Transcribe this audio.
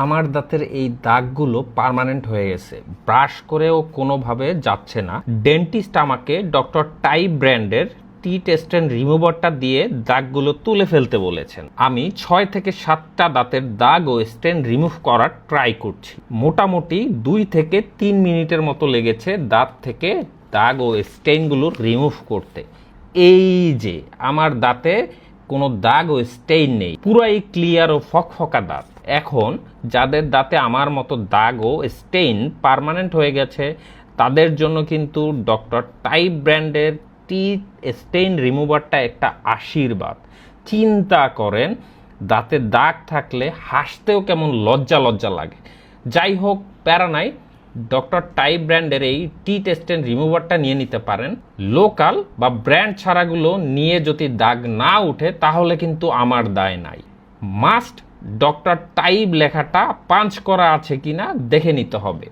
আমার দাঁতের এই দাগগুলো পার্মানেন্ট হয়ে গেছে, ব্রাশ করেও কোনোভাবে যাচ্ছে না। ডেন্টিস্ট আমাকে ডক্টর টাই ব্র্যান্ডের টিথ স্টেন রিমুভারটা দিয়ে দাগগুলো তুলে ফেলতে বলেছেন। আমি 6 থেকে 7টা দাঁতের দাগ ও স্টেন রিমুভ করার ট্রাই করছি। মোটামুটি 2 থেকে 3 মিনিটের মতো লেগেছে দাঁত থেকে দাগ ও স্টেইনগুলো রিমুভ করতে। এই যে আমার দাঁতে কোনো দাগ ও স্টেইন নেই, পুরাই ক্লিয়ার ও ফকফকা দাঁত। এখন যাদের দাঁতে আমার মতো দাগ ও স্টেইন পার্মানেন্ট হয়ে গেছে তাদের জন্য কিন্তু ডক্টর টাই ব্র্যান্ডের টিথ স্টেইন রিমুভারটা একটা আশীর্বাদ। চিন্তা করেন, দাঁতে দাগ থাকলে হাসতেও কেমন লজ্জা লজ্জা লাগে। যাই হোক, প্যারা নাই, ডক্টর টাই ব্র্যান্ডের এই টিথ স্টেন রিমুভারটা নিয়ে নিতে পারেন। লোকাল বা ব্র্যান্ড ছাড়াগুলো নিয়ে যদি দাগ না উঠে তাহলে কিন্তু আমার দায় নাই। মাস্ট ডক্টর টাইব লেখাটা পাঞ্চ করা আছে কিনা দেখে নিতে হবে।